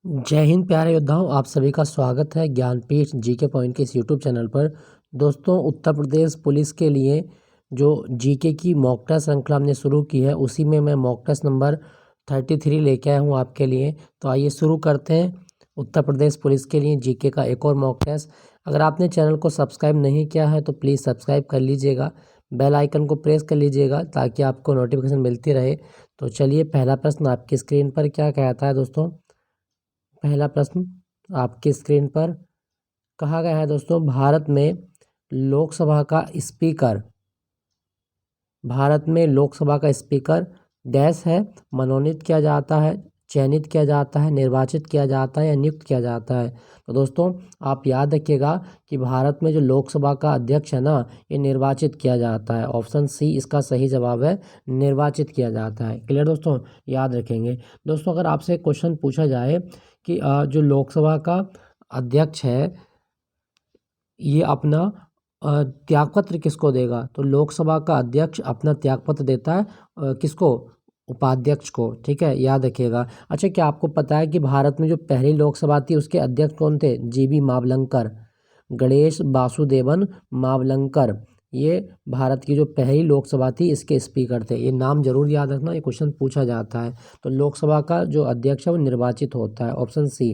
जय हिंद प्यारे योद्धाओं, आप सभी का स्वागत है ज्ञानपीठ जीके पॉइंट के इस यूट्यूब चैनल पर। दोस्तों, उत्तर प्रदेश पुलिस के लिए जो जीके की मॉक टेस्ट श्रृंखला हमने शुरू की है, उसी में मैं मॉक टेस्ट नंबर 33 लेके आया हूँ आपके लिए। तो आइए शुरू करते हैं उत्तर प्रदेश पुलिस के लिए जीके का एक और मॉक टेस्ट। अगर आपने चैनल को सब्सक्राइब नहीं किया है तो प्लीज़ सब्सक्राइब कर लीजिएगा, बेल आइकन को प्रेस कर लीजिएगा ताकि आपको नोटिफिकेशन मिलती रहे। तो चलिए, पहला प्रश्न आपकी स्क्रीन पर क्या कहता है दोस्तों। पहला प्रश्न आपकी स्क्रीन पर कहा गया है दोस्तों, भारत में लोकसभा का स्पीकर डैश है, मनोनीत किया जाता है, चयनित किया जाता है, निर्वाचित किया जाता है या नियुक्त किया जाता है। तो दोस्तों, आप याद रखिएगा कि भारत में जो लोकसभा का अध्यक्ष है ना, ये निर्वाचित किया जाता है। ऑप्शन सी इसका सही जवाब है, निर्वाचित किया जाता है। क्लियर दोस्तों, याद रखेंगे। दोस्तों, अगर आपसे क्वेश्चन पूछा जाए कि जो लोकसभा का अध्यक्ष है, ये अपना त्यागपत्र किसको देगा, तो लोकसभा का अध्यक्ष अपना त्यागपत्र देता है किसको, उपाध्यक्ष को। ठीक है, याद रखिएगा। अच्छा, क्या आपको पता है कि भारत में जो पहली लोकसभा थी उसके अध्यक्ष कौन थे, जीबी मावलंकर, गणेश वासुदेवन मावलंकर। ये भारत की जो पहली लोकसभा थी इसके स्पीकर थे। ये नाम जरूर याद रखना, ये क्वेश्चन पूछा जाता है। तो लोकसभा का जो अध्यक्ष है वो निर्वाचित होता है, ऑप्शन सी।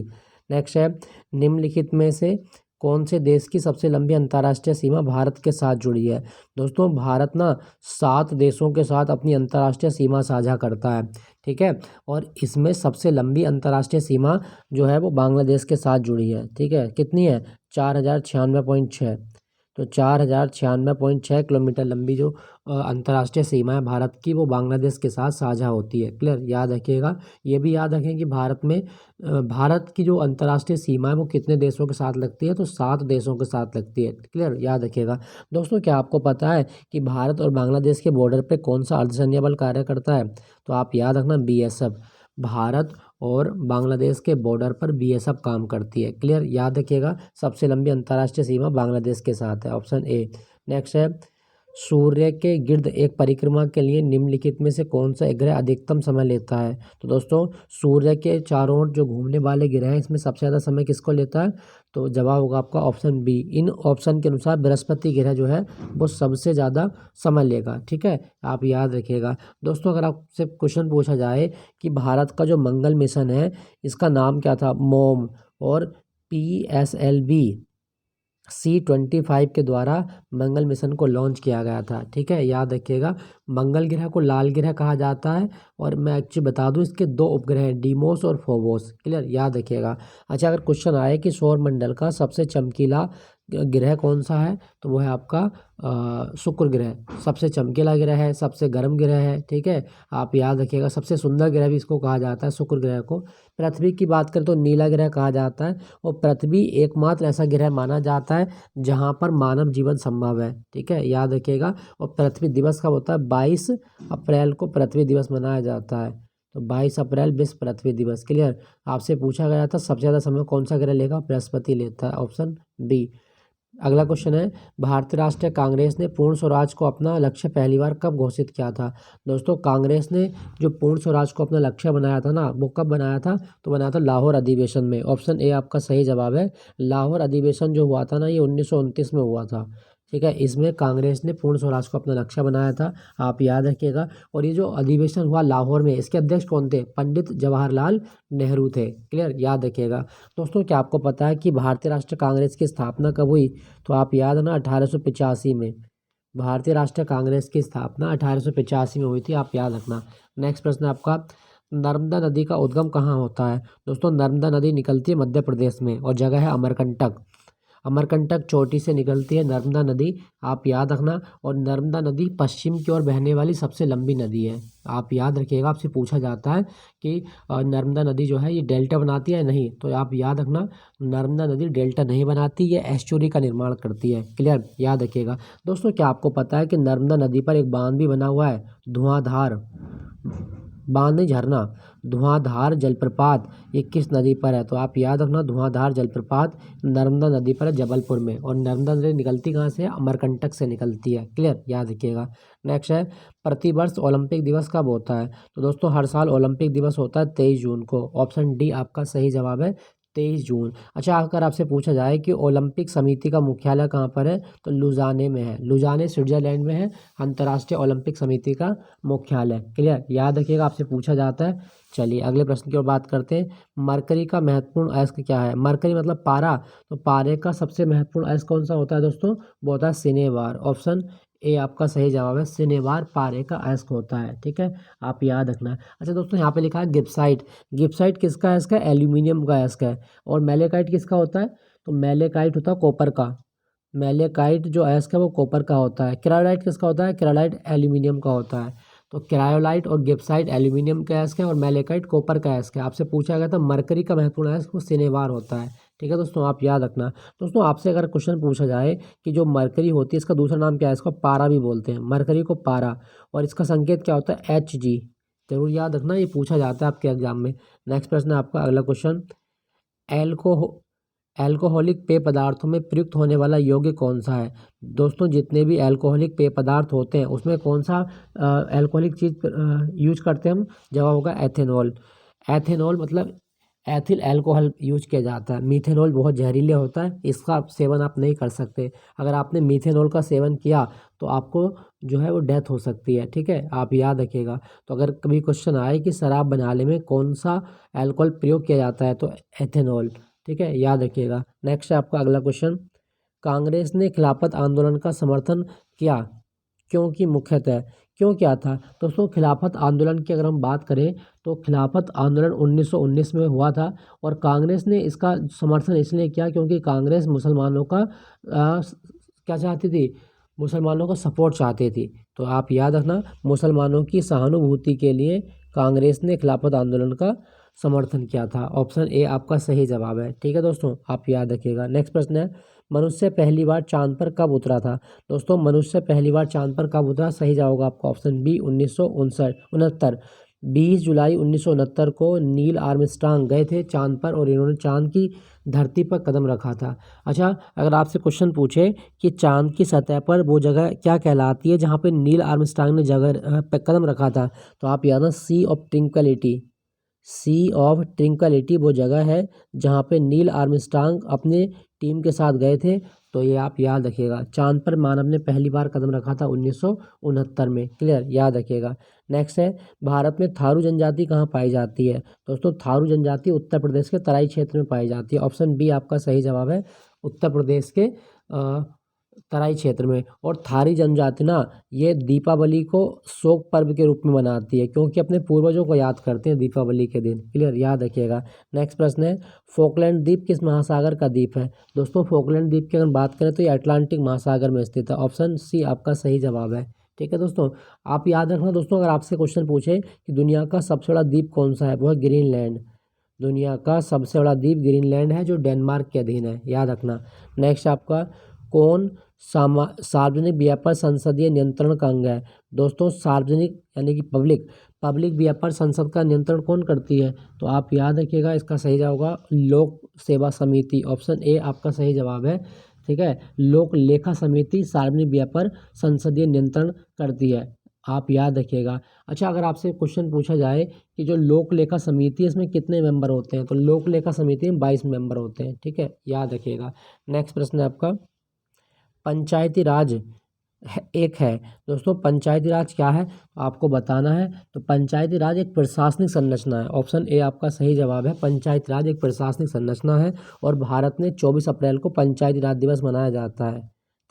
नेक्स्ट है, निम्नलिखित में से कौन से देश की सबसे लंबी अंतर्राष्ट्रीय सीमा भारत के साथ जुड़ी है। दोस्तों, भारत ना 7 देशों के साथ अपनी अंतर्राष्ट्रीय सीमा साझा करता है। ठीक है, और इसमें सबसे लंबी अंतर्राष्ट्रीय सीमा जो है वो बांग्लादेश के साथ जुड़ी है। ठीक है, कितनी है, 4096.6। तो 4096.6 किलोमीटर लंबी जो अंतर्राष्ट्रीय सीमा है भारत की, वो बांग्लादेश के साथ साझा होती है। क्लियर, याद रखिएगा। ये भी याद रखें कि भारत की जो अंतर्राष्ट्रीय सीमा है वो कितने देशों के साथ लगती है, तो 7 देशों के साथ लगती है। क्लियर, याद रखिएगा। दोस्तों, क्या आपको पता है कि भारत और बांग्लादेश के बॉर्डर पे कौन सा अर्धसैन्य बल कार्य करता है, तो आप याद रखना, बीएसएफ। भारत और बांग्लादेश के बॉर्डर पर बीएसएफ काम करती है। क्लियर, याद रखिएगा। सबसे लंबी अंतर्राष्ट्रीय सीमा बांग्लादेश के साथ है, ऑप्शन ए। नेक्स्ट है, सूर्य के गिर्द एक परिक्रमा के लिए निम्नलिखित में से कौन सा ग्रह अधिकतम समय लेता है। तो दोस्तों, सूर्य के चारों ओर जो घूमने वाले ग्रह हैं इसमें सबसे ज़्यादा समय किसको लेता है, तो जवाब होगा आपका ऑप्शन बी। इन ऑप्शन के अनुसार बृहस्पति ग्रह जो है वो सबसे ज़्यादा समय लेगा। ठीक है, आप याद रखिएगा। दोस्तों, अगर आपसे क्वेश्चन पूछा जाए कि भारत का जो मंगल मिशन है इसका नाम क्या था, मोम, और PSLV C-25 के द्वारा मंगल मिशन को लॉन्च किया गया था। ठीक है, याद रखिएगा। मंगल ग्रह को लाल ग्रह कहा जाता है, और मैं एक्चुअली बता दूं इसके 2 उपग्रह हैं, डीमोस और फोबोस। क्लियर, याद रखिएगा। अच्छा, अगर क्वेश्चन आए कि सौर मंडल का सबसे चमकीला ग्रह कौन सा है, तो वो है आपका शुक्र ग्रह। सबसे चमकीला ग्रह है, सबसे गर्म ग्रह है। ठीक है, आप याद रखिएगा। सबसे सुंदर ग्रह भी इसको कहा जाता है, शुक्र ग्रह को। पृथ्वी की बात करें तो नीला ग्रह कहा जाता है, और पृथ्वी एकमात्र ऐसा ग्रह माना जाता है जहाँ पर मानव जीवन संभव है। ठीक है, याद रखिएगा। और पृथ्वी दिवस कब होता है, 22 अप्रैल को पृथ्वी दिवस मनाया जाता है। तो 22 अप्रैल विश्व पृथ्वी दिवस। क्लियर, आपसे पूछा गया था सबसे ज़्यादा समय कौन सा ग्रह लेगा, बृहस्पति लेता है, ऑप्शन बी। अगला क्वेश्चन है, भारतीय राष्ट्रीय कांग्रेस ने पूर्ण स्वराज को अपना लक्ष्य पहली बार कब घोषित किया था। दोस्तों, कांग्रेस ने जो पूर्ण स्वराज को अपना लक्ष्य बनाया था ना, वो कब बनाया था, तो बनाया था लाहौर अधिवेशन में। ऑप्शन ए आपका सही जवाब है। लाहौर अधिवेशन जो हुआ था ना, ये 1929 में हुआ था। ठीक है, इसमें कांग्रेस ने पूर्ण स्वराज को अपना लक्ष्य बनाया था, आप याद रखिएगा। और ये जो अधिवेशन हुआ लाहौर में, इसके अध्यक्ष कौन थे, पंडित जवाहरलाल नेहरू थे। क्लियर, याद रखिएगा। दोस्तों, क्या आपको पता है कि भारतीय राष्ट्रीय कांग्रेस की स्थापना कब हुई, तो आप याद ना, 1885 में। भारतीय राष्ट्रीय कांग्रेस की स्थापना 1885 में हुई थी, आप याद रखना। नेक्स्ट प्रश्न आपका, नर्मदा नदी का उद्गम कहाँ होता है। दोस्तों, नर्मदा नदी निकलती है मध्य प्रदेश में, और जगह है अमरकंटक। अमरकंटक चोटी से निकलती है नर्मदा नदी, आप याद रखना। और नर्मदा नदी पश्चिम की ओर बहने वाली सबसे लंबी नदी है, आप याद रखिएगा। आपसे पूछा जाता है कि नर्मदा नदी जो है ये डेल्टा बनाती है, नहीं, तो आप याद रखना, नर्मदा नदी डेल्टा नहीं बनाती, ये एस्चुरी का निर्माण करती है। क्लियर, याद रखिएगा। दोस्तों, क्या आपको पता है कि नर्मदा नदी पर एक बांध भी बना हुआ है, धुआंधार। बांध नहीं, झरना, धुआंधार जलप्रपात ये किस नदी पर है? तो आप याद रखना, धुआंधार जलप्रपात नर्मदा नदी पर है, जबलपुर में। और नर्मदा नदी निकलती कहाँ से है? अमरकंटक से निकलती है। क्लियर, याद रखिएगा। नेक्स्ट है, प्रतिवर्ष ओलंपिक दिवस कब होता है? तो दोस्तों हर साल ओलंपिक दिवस होता है 23 जून को। ऑप्शन डी आपका सही जवाब है, 23 जून। अच्छा, अगर आपसे पूछा जाए कि ओलंपिक समिति का मुख्यालय कहाँ पर है, तो लुजाने में है। लुजाने स्विट्जरलैंड में है अंतर्राष्ट्रीय ओलंपिक समिति का मुख्यालय। क्लियर, याद रखिएगा, आपसे पूछा जाता है। चलिए अगले प्रश्न की ओर बात करते हैं। मरकरी का महत्वपूर्ण अयस्क क्या है? मरकरी मतलब पारा, तो पारे का सबसे महत्वपूर्ण अयस्क कौन सा होता है दोस्तों? वो होता है सिनेवार। ऑप्शन ए आपका सही जवाब है, सिनेवार पारे का अयस्क होता है। ठीक है, आप याद रखना। अच्छा दोस्तों, यहाँ पे लिखा है गिब्साइट। गिब्साइट किसका अयस्क है? एल्यूमिनियम का अयस्क है। और मेलेकाइट किसका होता है? तो मेलेकाइट होता है कॉपर का। मेलेकाइट जो अयस्क है वो कॉपर का होता है। क्रायोलाइट किसका होता है? क्रायोलाइट एल्यूमिनियम का होता है। तो क्रायोलाइट और गिब्साइट एल्यूमिनियम का अयस्क है और मेलेकाइट कॉपर का अयस्क है। आपसे पूछा गया था मरकरी का महत्वपूर्ण अयस्क वो सिनेवार होता है। ठीक है दोस्तों, आप याद रखना। दोस्तों आपसे अगर क्वेश्चन पूछा जाए कि जो मरकरी होती है इसका दूसरा नाम क्या है? इसको पारा भी बोलते हैं, मरकरी को पारा। और इसका संकेत क्या होता है? Hg। जरूर याद रखना, ये पूछा जाता है आपके एग्जाम में। नेक्स्ट प्रश्न है आपका अगला क्वेश्चन। एल्कोहो एल्कोहलिक पेय पदार्थों में प्रयुक्त होने वाला यौगिक कौन सा है? दोस्तों जितने भी एल्कोहलिक पेय पदार्थ होते हैं उसमें कौन सा एल्कोहलिक चीज़ यूज करते हैं हम? जवाब होगा एथेनॉल। एथेनॉल मतलब एथिल अल्कोहल यूज किया जाता है। मीथेनॉल बहुत जहरीला होता है, इसका सेवन आप नहीं कर सकते। अगर आपने मीथेनॉल का सेवन किया तो आपको जो है वो डेथ हो सकती है। ठीक है, आप याद रखिएगा। तो अगर कभी क्वेश्चन आए कि शराब बनाने में कौन सा अल्कोहल प्रयोग किया जाता है, तो एथेनॉल। ठीक है, याद रखिएगा। नेक्स्ट है आपका अगला क्वेश्चन। कांग्रेस ने खिलाफत आंदोलन का समर्थन किया क्योंकि मुख्यतः क्यों किया था? दोस्तों खिलाफत आंदोलन की अगर हम बात करें तो खिलाफत आंदोलन 1919 में हुआ था। और कांग्रेस ने इसका समर्थन इसलिए किया क्योंकि कांग्रेस मुसलमानों का क्या चाहती थी? मुसलमानों का सपोर्ट चाहती थी। तो आप याद रखना, मुसलमानों की सहानुभूति के लिए कांग्रेस ने खिलाफत आंदोलन का समर्थन किया था। ऑप्शन ए आपका सही जवाब है। ठीक है दोस्तों, आप याद रखिएगा। नेक्स्ट प्रश्न है, मनुष्य पहली बार चांद पर कब उतरा था? दोस्तों मनुष्य पहली बार चांद पर कब उतरा? सही जवाब होगा आपका ऑप्शन बी 1969। 20 जुलाई 1969 को नील आर्मस्ट्रांग गए थे चांद पर और इन्होंने चांद की धरती पर कदम रखा था। अच्छा, अगर आपसे क्वेश्चन पूछे कि चांद की सतह पर वो जगह क्या कहलाती है जहाँ पे नील आर्मस्ट्रांग ने जगह पे कदम रखा था? तो आप याद ना, सी ऑफ ट्रिंक्विलिटी। सी ऑफ ट्रिंक्विलिटी वो जगह है जहाँ पे नील आर्मस्ट्रांग अपने टीम के साथ गए थे। तो ये आप याद रखिएगा, चांद पर मानव ने पहली बार कदम रखा था 1969 में। क्लियर, याद रखिएगा। नेक्स्ट है, भारत में थारू जनजाति कहाँ पाई जाती है? दोस्तों थारू जनजाति उत्तर प्रदेश के तराई क्षेत्र में पाई जाती है। ऑप्शन बी आपका सही जवाब है, उत्तर प्रदेश के तराई क्षेत्र में। और थारी जनजाति ना ये दीपावली को शोक पर्व के रूप में मनाती है क्योंकि अपने पूर्वजों को याद करते हैं दीपावली के दिन। क्लियर, याद रखिएगा। नेक्स्ट प्रश्न है, फोकलैंड द्वीप किस महासागर का द्वीप है? दोस्तों फोकलैंड द्वीप की अगर बात करें तो ये अटलांटिक महासागर में स्थित है। ऑप्शन सी आपका सही जवाब है। ठीक है दोस्तों, आप याद रखना। दोस्तों अगर आपसे क्वेश्चन पूछे कि दुनिया का सबसे बड़ा द्वीप कौन सा है, वो है ग्रीनलैंड। दुनिया का सबसे बड़ा द्वीप ग्रीनलैंड है जो डेनमार्क के अधीन है, याद रखना। नेक्स्ट आपका, कौन सार्वजनिक व्यापार संसदीय नियंत्रण का अंग है? दोस्तों सार्वजनिक यानी कि पब्लिक व्यापार संसद का नियंत्रण कौन करती है? तो आप याद रखिएगा, इसका सही जवाब होगा लोक सेवा समिति। ऑप्शन ए आपका सही जवाब है। ठीक है, लोक लेखा समिति सार्वजनिक व्यापार संसदीय नियंत्रण करती है, आप याद रखिएगा। अच्छा, अगर आपसे क्वेश्चन पूछा जाए कि जो लोक लेखा समिति है इसमें कितने मेंबर होते हैं? तो लोक लेखा समिति में 22 मेंबर होते हैं। ठीक है, याद रखिएगा। नेक्स्ट प्रश्न है आपका, पंचायती राज एक है। दोस्तों पंचायती राज क्या है आपको बताना है। तो पंचायती राज एक प्रशासनिक संरचना है। ऑप्शन ए आपका सही जवाब है, पंचायती राज एक प्रशासनिक संरचना है। और भारत में 24 अप्रैल को पंचायती राज दिवस मनाया जाता है।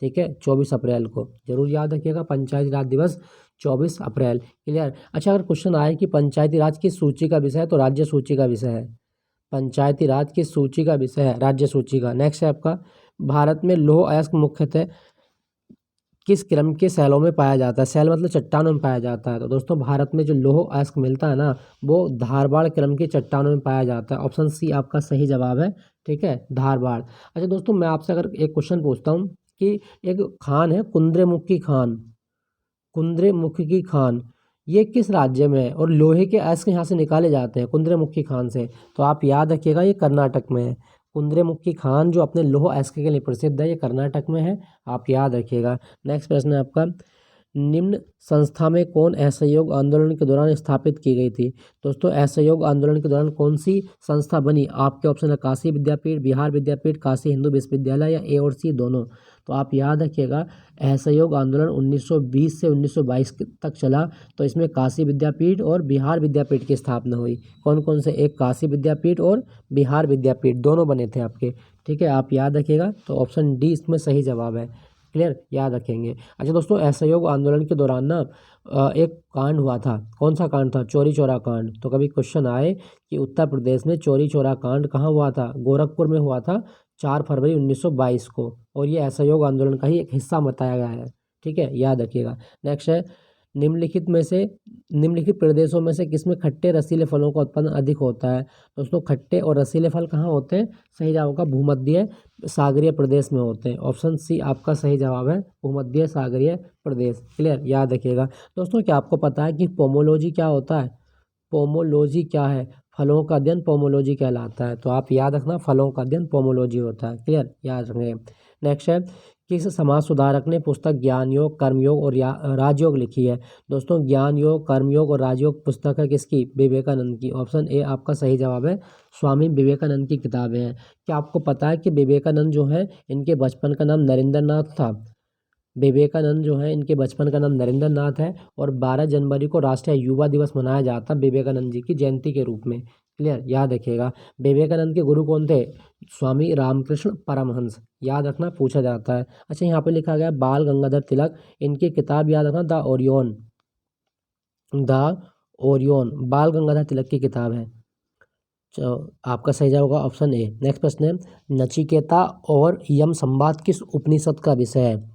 ठीक है, 24 अप्रैल को जरूर याद रखिएगा, पंचायती राज दिवस 24 अप्रैल। क्लियर। अच्छा, अगर क्वेश्चन आए कि पंचायती राज किस सूची का विषय है, तो राज्य सूची का विषय है। पंचायती राज किस सूची का विषय है? राज्य सूची का। नेक्स्ट है आपका, भारत में लौह अयस्क मुख्यतः किस क्रम के शैलों में पाया जाता है? शैल मतलब चट्टानों में पाया जाता है। तो दोस्तों भारत में जो लौह अयस्क मिलता है ना वो धारबाड़ क्रम की चट्टानों में पाया जाता है। ऑप्शन सी आपका सही जवाब है। ठीक है, धारबाड़। अच्छा दोस्तों, मैं आपसे अगर एक क्वेश्चन पूछता हूँ कि एक खान है कुंद्रेमुखी खान, कुंद्रेमुखी खान, ये किस राज्य में है, और लोहे के अयस्क यहाँ से निकाले जाते हैं कुंद्रेमुखी खान से। तो आप याद रखिएगा ये कर्नाटक में है। कुंद्रेमुखी खान जो अपने लौह अयस्क के लिए प्रसिद्ध है, ये कर्नाटक में है, आप याद रखिएगा। नेक्स्ट प्रश्न है आपका, निम्न संस्था में कौन असहयोग आंदोलन के दौरान स्थापित की गई थी। दोस्तों असहयोग आंदोलन के दौरान कौन सी संस्था बनी, आपके ऑप्शन है काशी विद्यापीठ, बिहार विद्यापीठ, काशी हिंदू विश्वविद्यालय, या ए और सी दोनों। तो आप याद रखिएगा असहयोग आंदोलन 1920 से 1922 तक चला, तो इसमें काशी विद्यापीठ और बिहार विद्यापीठ की स्थापना हुई। कौन कौन से, एक काशी विद्यापीठ और बिहार विद्यापीठ दोनों बने थे आपके, ठीक है, आप याद रखिएगा। तो ऑप्शन डी इसमें सही जवाब है। क्लियर, याद रखेंगे। अच्छा दोस्तों, असहयोग आंदोलन के दौरान ना एक कांड हुआ था, कौन सा कांड था, चौरी चौरा कांड। तो कभी क्वेश्चन आए कि उत्तर प्रदेश में चौरी चौरा कांड कहाँ हुआ था, गोरखपुर में हुआ था 4 फरवरी 1922 को, और ये असहयोग आंदोलन का ही एक हिस्सा बताया गया है, ठीक है, याद रखिएगा। नेक्स्ट है, निम्नलिखित प्रदेशों में से किसमें खट्टे रसीले फलों का उत्पादन अधिक होता है। दोस्तों खट्टे और रसीले फल कहाँ होते हैं, सही जवाब होगा भूमध्य सागरीय प्रदेश में होते हैं। ऑप्शन सी आपका सही जवाब है, भूमध्य सागरीय प्रदेश। क्लियर, याद रखिएगा। दोस्तों क्या आपको पता है कि पोमोलॉजी क्या होता है, पोमोलॉजी क्या है, फलों का अध्ययन पोमोलॉजी कहलाता है। तो आप याद रखना, फलों का अध्ययन पोमोलॉजी होता है। क्लियर, याद रखेंगे। नेक्स्ट है, किस समाज सुधारक ने पुस्तक ज्ञान योग, कर्मयोग और राजयोग लिखी है। दोस्तों ज्ञान योग, कर्मयोग और राजयोग पुस्तक है किसकी, विवेकानंद की। ऑप्शन ए आपका सही जवाब है, स्वामी विवेकानंद की किताबें हैं। क्या आपको पता है कि विवेकानंद जो है इनके बचपन का नाम नरेंद्र नाथ था। विवेकानंद जो है इनके बचपन का नाम नरेंद्र नाथ है, और 12 जनवरी को राष्ट्रीय युवा दिवस मनाया जाता है विवेकानंद जी की जयंती के रूप में। क्लियर, याद रखिएगा। विवेकानंद के गुरु कौन थे, स्वामी रामकृष्ण परमहंस। याद रखना, पूछा जाता है। अच्छा यहाँ पे लिखा गया बाल गंगाधर तिलक, इनकी किताब याद रखना, द ओरियन, बाल गंगाधर तिलक की किताब है। आपका सही जवाब होगा ऑप्शन ए। नेक्स्ट प्रश्न है, नचिकेता और यम संवाद किस उपनिषद का विषय है।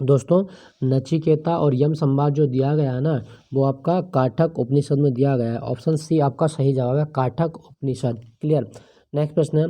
दोस्तों नचिकेता और यम संवाद जो दिया गया है ना, वो आपका काठक उपनिषद में दिया गया है। ऑप्शन सी आपका सही जवाब है, काठक उपनिषद। क्लियर। नेक्स्ट प्रश्न है,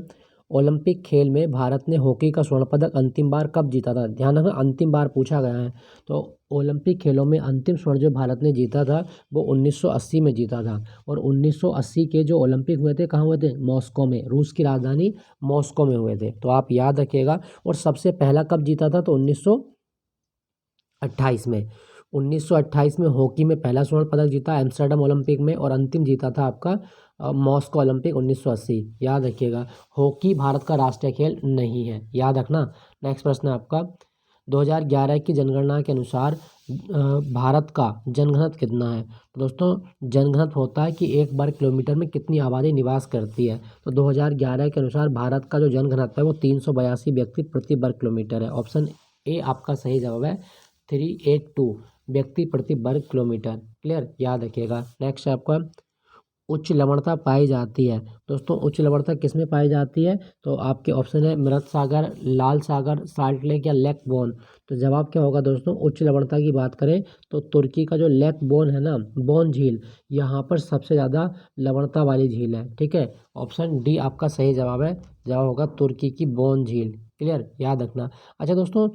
ओलंपिक खेल में भारत ने हॉकी का स्वर्ण पदक अंतिम बार कब जीता था। ध्यान रखना, अंतिम बार पूछा गया है। तो ओलंपिक खेलों में अंतिम स्वर्ण जो भारत ने जीता था वो 1980 में जीता था, और 1980 के जो ओलंपिक हुए थे कहाँ हुए थे, मॉस्को में, रूस की राजधानी मॉस्को में हुए थे। तो आप याद रखिएगा। और सबसे पहला कब जीता था, तो 1928 में, 1928 में हॉकी में पहला स्वर्ण पदक जीता एम्स्टर्डम ओलंपिक में, और अंतिम जीता था आपका मॉस्को ओलंपिक 1980। याद रखिएगा, हॉकी भारत का राष्ट्रीय खेल नहीं है, याद रखना। नेक्स्ट प्रश्न है आपका, 2011 की जनगणना के अनुसार भारत का जनघनत्व कितना है। तो दोस्तों जनघनत्व होता है कि 1 वर्ग किलोमीटर में कितनी आबादी निवास करती है। तो 2011 के अनुसार भारत का जो जनघनत्व है वो 382 व्यक्ति प्रति वर्ग किलोमीटर है। ऑप्शन ए आपका सही जवाब है, 382 व्यक्ति प्रति वर्ग किलोमीटर। क्लियर, याद रखिएगा। नेक्स्ट है आपका, उच्च लवणता पाई जाती है। दोस्तों उच्च लवणता किस में पाई जाती है, तो आपके ऑप्शन है मृत सागर, लाल सागर, साल्ट लेक, या लेक बोन। तो जवाब क्या होगा दोस्तों, उच्च लवणता की बात करें तो तुर्की का जो लेक बोन है ना, बोन झील, यहाँ पर सबसे ज़्यादा लवणता वाली झील है। ठीक है, ऑप्शन डी आपका सही जवाब है, जवाब होगा तुर्की की बोन झील। क्लियर, याद रखना। अच्छा दोस्तों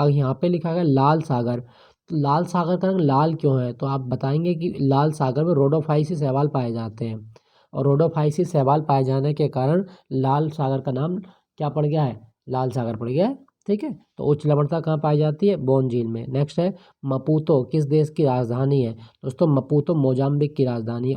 यहाँ पे लिखा गया लाल सागर, तो लाल सागर का रंग लाल क्यों है, तो आप बताएंगे कि लाल सागर में रोडोफाइसिस शैवाल पाए जाते हैं, और रोडोफाइसिस शैवाल पाए जाने के कारण लाल सागर का नाम क्या पड़ गया है, लाल सागर पड़ गया है। ठीक है, तो उच्च लवणता कहाँ पाई जाती है, बोन झील में। नेक्स्ट है, मपूतो किस देश की राजधानी है। दोस्तों मपूतो मोजाम्बिक की राजधानी है।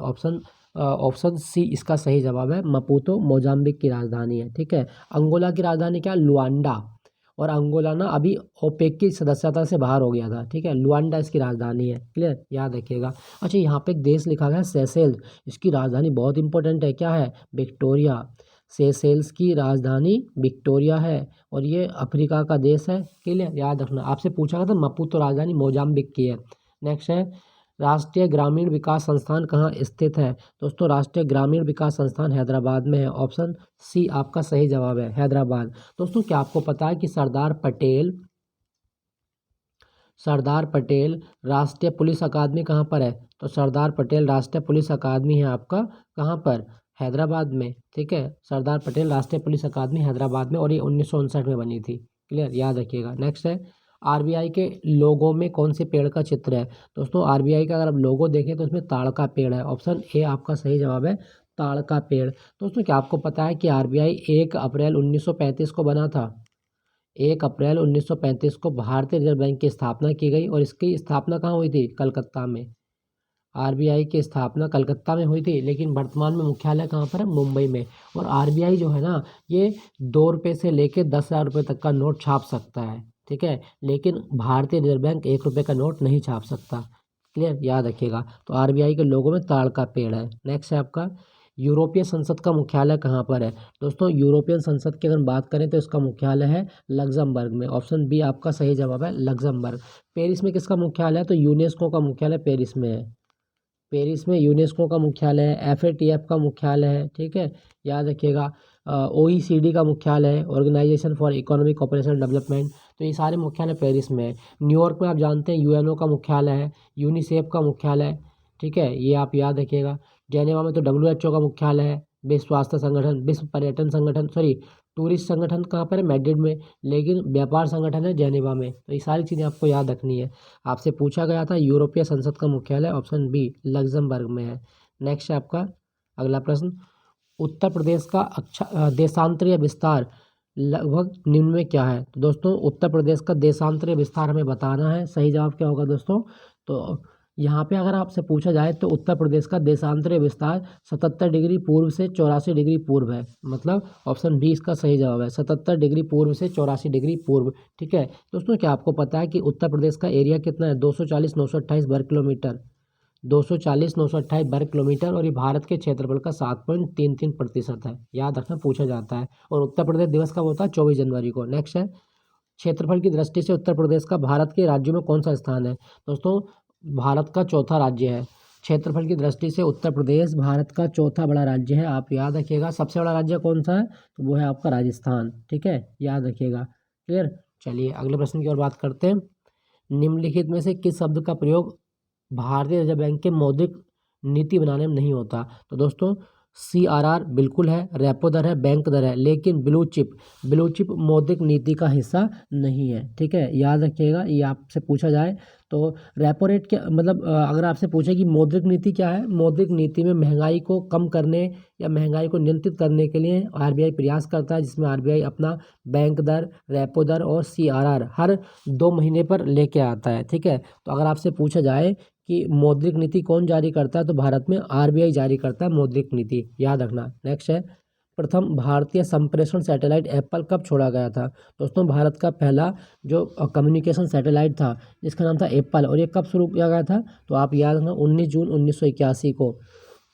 ऑप्शन सी इसका सही जवाब है, मपूतो मोजाम्बिक की राजधानी है। ठीक है, अंगोला की राजधानी क्या, लुआंडा, और अंगोला ना अभी ओपेक की सदस्यता से बाहर हो गया था। ठीक है, लुआंडा इसकी राजधानी है। क्लियर, याद रखिएगा। अच्छा यहाँ पे एक देश लिखा गया है सेशेल्स, इसकी राजधानी बहुत इंपॉर्टेंट है, क्या है, विक्टोरिया। सेशेल्स की राजधानी विक्टोरिया है, और ये अफ्रीका का देश है। क्लियर, याद रखना। आपसे पूछा गया था मपूतो राजधानी मोजाम्बिक की है। नेक्स्ट है, राष्ट्रीय ग्रामीण विकास संस्थान कहाँ स्थित है। दोस्तों राष्ट्रीय ग्रामीण विकास संस्थान हैदराबाद में है। ऑप्शन सी आपका सही जवाब है, हैदराबाद। दोस्तों क्या आपको पता है कि सरदार पटेल राष्ट्रीय पुलिस अकादमी कहाँ पर है। तो सरदार पटेल राष्ट्रीय पुलिस अकादमी है आपका कहाँ पर, हैदराबाद में। ठीक है, सरदार पटेल राष्ट्रीय पुलिस अकादमी हैदराबाद में, और ये 1959 में बनी थी। क्लियर, याद रखिएगा। नेक्स्ट है, आरबीआई के लोगो में कौन से पेड़ का चित्र है? दोस्तों आरबीआई का अगर आप लोगो देखें तो उसमें ताड़ का पेड़ है। ऑप्शन ए आपका सही जवाब है, ताड़ का पेड़। दोस्तों क्या आपको पता है कि आरबीआई 1 अप्रैल 1935 को बना था? 1 अप्रैल 1935 को भारतीय रिजर्व बैंक की स्थापना की गई और इसकी स्थापना कहाँ हुई थी? कलकत्ता में। आरबीआई की स्थापना कलकत्ता में हुई थी, लेकिन वर्तमान में मुख्यालय कहाँ पर है? मुंबई में। और आरबीआई जो है ना, ये 2 रुपये से लेकर 10,000 रुपये तक का नोट छाप सकता है, ठीक है, लेकिन भारतीय रिजर्व बैंक 1 रुपये का नोट नहीं छाप सकता। क्लियर, याद रखिएगा। तो आरबीआई के लोगों में ताड़ का पेड़ है। नेक्स्ट है आपका, यूरोपीय संसद का मुख्यालय कहाँ पर है? दोस्तों यूरोपियन संसद की अगर बात करें तो इसका मुख्यालय है लग्जमबर्ग में। ऑप्शन बी आपका सही जवाब है, लग्जमबर्ग। पेरिस में किसका मुख्यालय है? तो यूनेस्को का मुख्यालय पेरिस में है। पेरिस में यूनेस्को का मुख्यालय है, एफएटीएफ का मुख्यालय है, ठीक है, याद रखिएगा। ओईसीडी का मुख्यालय है, organisation for economic cooperation development. तो ये सारे मुख्यालय पेरिस में है। न्यूयॉर्क में आप जानते हैं यूएनओ का मुख्यालय है, यूनिसेफ का मुख्यालय है, ठीक है, ये आप याद रखिएगा। जेनेवा में तो डब्ल्यूएचओ का मुख्यालय है, विश्व स्वास्थ्य संगठन, विश्व पर्यटन संगठन, सॉरी टूरिस्ट संगठन कहाँ पर है? मैड्रिड में। लेकिन व्यापार संगठन है जेनेवा में। तो ये सारी चीज़ें आपको याद रखनी है। आपसे पूछा गया था यूरोपीय संसद का मुख्यालय, ऑप्शन बी लग्जमबर्ग में है। नेक्स्ट है आपका अगला प्रश्न, उत्तर प्रदेश का देशांतरीय विस्तार लगभग निम्न में क्या है? तो दोस्तों उत्तर प्रदेश का देशांतरीय विस्तार हमें बताना है। सही जवाब क्या होगा दोस्तों? तो यहाँ पे अगर आपसे पूछा जाए तो उत्तर प्रदेश का देशांतरीय विस्तार 77 डिग्री पूर्व से 84 डिग्री पूर्व है। मतलब ऑप्शन बी इसका सही जवाब है, 77 डिग्री पूर्व से 84 डिग्री पूर्व, ठीक है। दोस्तों क्या आपको पता है कि उत्तर प्रदेश का एरिया कितना है? 240,928 वर्ग किलोमीटर, 240,928 वर्ग किलोमीटर, और ये भारत के क्षेत्रफल का 7.33% है। याद रखना, पूछा जाता है। और उत्तर प्रदेश दिवस कब होता है? 24 जनवरी को। नेक्स्ट है, क्षेत्रफल की दृष्टि से उत्तर प्रदेश का भारत के राज्यों में कौन सा स्थान है? दोस्तों भारत का चौथा राज्य है। क्षेत्रफल की दृष्टि से उत्तर प्रदेश भारत का चौथा बड़ा राज्य है। आप याद रखिएगा। सबसे बड़ा राज्य कौन सा है? तो वो है आपका राजस्थान, ठीक है, याद रखिएगा। क्लियर, चलिए अगले प्रश्न की ओर बात करते हैं। निम्नलिखित में से किस शब्द का प्रयोग भारतीय रिजर्व बैंक के मौद्रिक नीति बनाने में नहीं होता? तो दोस्तों CRR बिल्कुल है, रेपो दर है, बैंक दर है, लेकिन ब्लू चिप मौद्रिक नीति का हिस्सा नहीं है, ठीक है, याद रखिएगा। ये आपसे पूछा जाए तो रेपो रेट क्या मतलब, अगर आपसे पूछे कि मौद्रिक नीति क्या है, मौद्रिक नीति में महंगाई को कम करने या महंगाई को नियंत्रित करने के लिए आरबीआई प्रयास करता है, जिसमें आरबीआई अपना बैंक दर, रेपो दर और CRR हर 2 महीने पर लेके आता है, ठीक है। तो अगर आपसे पूछा जाए कि मौद्रिक नीति कौन जारी करता है, तो भारत में आरबीआई जारी करता है मौद्रिक नीति, याद रखना। नेक्स्ट है, प्रथम भारतीय संप्रेषण सैटेलाइट एप्पल कब छोड़ा गया था? दोस्तों भारत का पहला जो कम्युनिकेशन सैटेलाइट था जिसका नाम था एप्पल, और ये कब शुरू किया गया था? तो आप याद रखना 19 जून 1981 को।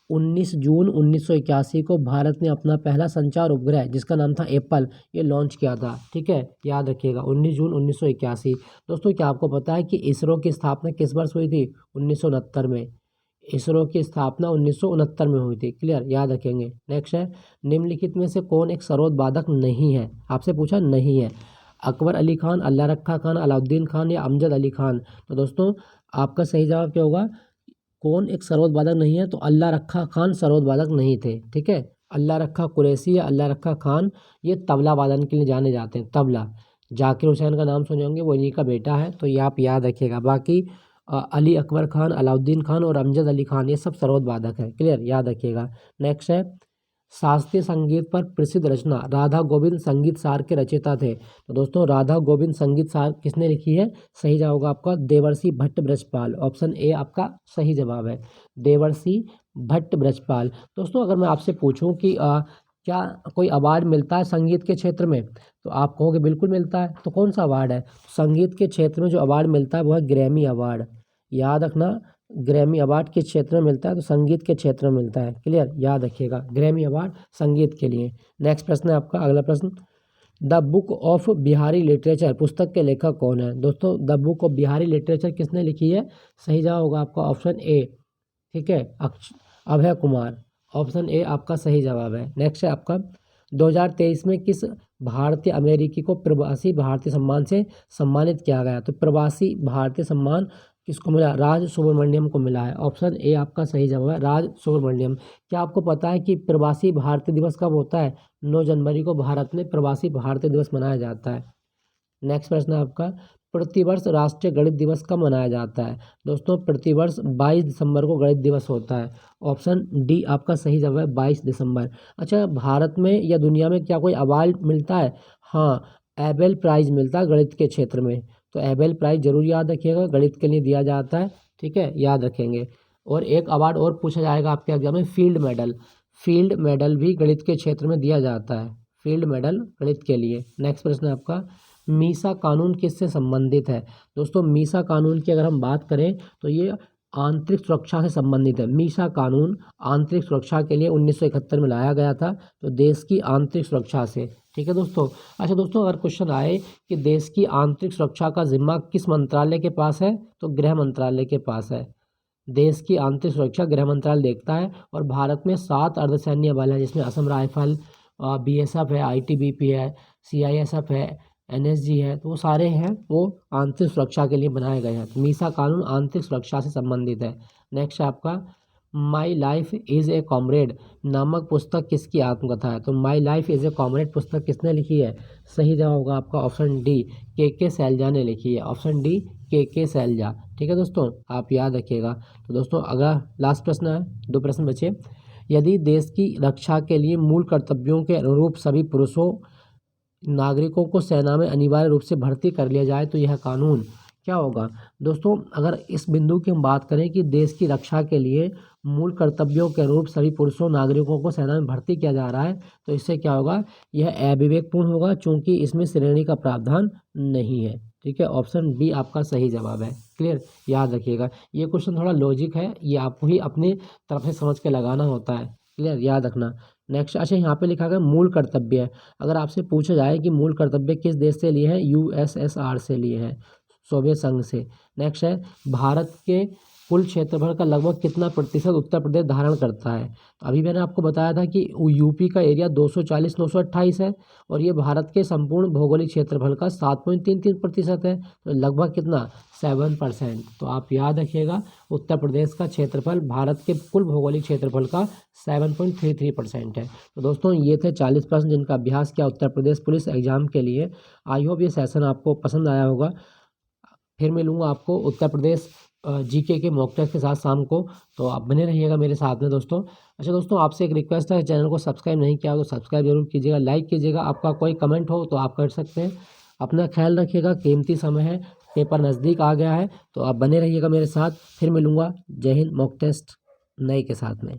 19 जून 1981 को भारत ने अपना पहला संचार उपग्रह जिसका नाम था एप्पल, ये लॉन्च किया था, ठीक है, याद रखिएगा 19 जून 1981। दोस्तों क्या आपको पता है कि इसरो की स्थापना किस वर्ष हुई थी? 1969 में। इसरो की स्थापना 1969 में हुई थी। क्लियर, याद रखेंगे। नेक्स्ट है, निम्नलिखित में से कौन एक सरोदवादक नहीं है? आपसे पूछा नहीं है। अकबर अली खान, अल्लाह रखा खान, अलाउद्दीन खान या अमजद अली खान? तो दोस्तों आपका सही जवाब क्या होगा? कौन एक सरोदवादक नहीं है? तो अल्लाह रखा खान सरोदवादक नहीं थे, ठीक है। अल्लाह रखा कुरैशी या अल्लाह रखा खान ये तबला वादन के लिए जाने जाते हैं, तबला। जाकिर हुसैन का नाम सुने होंगे, वो इन्हीं का बेटा है, तो ये आप याद रखिएगा। बाकी अली अकबर खान, अलाउद्दीन खान और अमजद अली खान ये सब सरोद वादक हैं। क्लियर, याद रखिएगा। नेक्स्ट है, शास्त्रीय संगीत पर प्रसिद्ध रचना राधा गोविंद संगीत सार के रचयिता थे? तो दोस्तों राधा गोविंद संगीत सार किसने लिखी है? सही जवाब होगा आपका देवर्षि भट्ट ब्रजपाल। ऑप्शन ए आपका सही जवाब है, देवर्षि भट्ट ब्रजपाल। दोस्तों अगर मैं आपसे पूछूं कि क्या कोई अवार्ड मिलता है संगीत के क्षेत्र में? तो आप कहोगे बिल्कुल मिलता है। तो कौन सा अवार्ड है? संगीत के क्षेत्र में जो अवार्ड मिलता है वो है ग्रैमी अवार्ड। याद रखना, ग्रैमी अवार्ड किस क्षेत्र में मिलता है? तो संगीत के क्षेत्र में मिलता है। क्लियर, याद रखिएगा, ग्रैमी अवार्ड संगीत के लिए। नेक्स्ट प्रश्न है आपका अगला प्रश्न, the book of Bihari literature पुस्तक के लेखक कौन है? दोस्तों the book of Bihari literature किसने लिखी है? सही जवाब होगा आपका ऑप्शन ए, ठीक है, अभय कुमार। ऑप्शन ए आपका सही जवाब है। नेक्स्ट है आपका, 2023 में किस भारतीय अमेरिकी को प्रवासी भारतीय सम्मान से सम्मानित किया गया? तो प्रवासी भारतीय सम्मान किसको मिला? राज सुब्रमण्यम को मिला है। ऑप्शन ए आपका सही जवाब है, राज सुब्रमण्यम। क्या आपको पता है कि प्रवासी भारतीय दिवस कब होता है? 9 जनवरी को भारत में प्रवासी भारतीय दिवस मनाया जाता है। नेक्स्ट प्रश्न है आपका, प्रतिवर्ष राष्ट्रीय गणित दिवस कब मनाया जाता है? दोस्तों प्रतिवर्ष 22 दिसंबर को गणित दिवस होता है। ऑप्शन डी आपका सही जवाब है, 22 दिसंबर। अच्छा, भारत में या दुनिया में क्या कोई अवार्ड मिलता है? हाँ, एबेल प्राइज़ मिलता है गणित के क्षेत्र में। तो एबेल प्राइज़ जरूर याद रखिएगा, गणित के लिए दिया जाता है, ठीक है, याद रखेंगे। और एक अवार्ड और पूछा जाएगा आपके एग्जाम में, फील्ड मेडल। फील्ड मेडल भी गणित के क्षेत्र में दिया जाता है, फील्ड मेडल गणित के लिए। नेक्स्ट प्रश्न है आपका, मीसा कानून किससे संबंधित है? दोस्तों मीसा कानून की अगर हम बात करें तो ये आंतरिक सुरक्षा से संबंधित है। मीसा कानून आंतरिक सुरक्षा के लिए 1971 में लाया गया था, तो देश की आंतरिक सुरक्षा से, ठीक है दोस्तों। अच्छा दोस्तों, अगर क्वेश्चन आए कि देश की आंतरिक सुरक्षा का जिम्मा किस मंत्रालय के पास है, तो गृह मंत्रालय के पास है। देश की आंतरिक सुरक्षा गृह मंत्रालय देखता है। और भारत में 7 अर्धसैन्य बल हैं, जिसमें असम राइफल, बीएसएफ है, आईटीबीपी है, सीआईएसएफ है, एनएसजी है, तो वो सारे हैं, वो आंतरिक सुरक्षा के लिए बनाए गए हैं। तो मीसा कानून आंतरिक सुरक्षा से संबंधित है। नेक्स्ट है आपका, my life is a comrade नामक पुस्तक किसकी आत्मकथा है? तो my life is a comrade पुस्तक किसने लिखी है? सही जवाब होगा आपका ऑप्शन डी, के सैलजा ने लिखी है। ऑप्शन डी, के सैलजा, ठीक है दोस्तों, आप याद रखिएगा। तो दोस्तों अगला लास्ट प्रश्न है, 2 प्रश्न बचे। यदि देश की रक्षा के लिए मूल कर्तव्यों के अनुरूप सभी पुरुषों नागरिकों को सेना में अनिवार्य रूप से भर्ती कर लिया जाए तो यह कानून क्या होगा? दोस्तों अगर इस बिंदु की हम बात करें कि देश की रक्षा के लिए मूल कर्तव्यों के अनुरूप सभी पुरुषों नागरिकों को सेना में भर्ती किया जा रहा है, तो इससे क्या होगा? यह अविवेकपूर्ण होगा, चूंकि इसमें श्रेणी का प्रावधान नहीं है, ठीक है। ऑप्शन डी आपका सही जवाब है। क्लियर, याद रखिएगा। ये क्वेश्चन थोड़ा लॉजिक है, ये आपको ही अपनी तरफ से समझ के लगाना होता है। क्लियर, याद रखना। नेक्स्ट, अच्छा यहाँ पे लिखा गया मूल कर्तव्य। अगर आपसे पूछा जाए कि मूल कर्तव्य किस देश से लिए हैं, यूएसएसआर से लिए हैं, सोवियत संघ से। नेक्स्ट है, भारत के कुल क्षेत्रफल का लगभग कितना प्रतिशत उत्तर प्रदेश धारण करता है? तो अभी मैंने आपको बताया था कि यूपी का एरिया 240-928 है, और ये भारत के संपूर्ण भौगोलिक क्षेत्रफल का 7.33% है, तो लगभग कितना? 7%। तो आप याद रखिएगा, उत्तर प्रदेश का क्षेत्रफल भारत के कुल भौगोलिक क्षेत्रफल का 7.33% है। तो दोस्तों ये थे 40 प्रश्न जिनका अभ्यास किया उत्तर प्रदेश पुलिस एग्जाम के लिए। आई होप ये सेशन आपको पसंद आया होगा। फिर मिलूंगा आपको उत्तर प्रदेश जीके के मॉक टेस्ट के साथ शाम को, तो आप बने रहिएगा मेरे साथ में दोस्तों। अच्छा दोस्तों, आपसे एक रिक्वेस्ट है, चैनल को सब्सक्राइब नहीं किया हो तो सब्सक्राइब जरूर कीजिएगा, लाइक कीजिएगा। आपका कोई कमेंट हो तो आप कर सकते हैं। अपना ख्याल रखिएगा, कीमती समय है, पेपर नज़दीक आ गया है, तो आप बने रहिएगा मेरे साथ। फिर मिलूंगा। जय हिंद। मॉक टेस्ट नए के साथ में।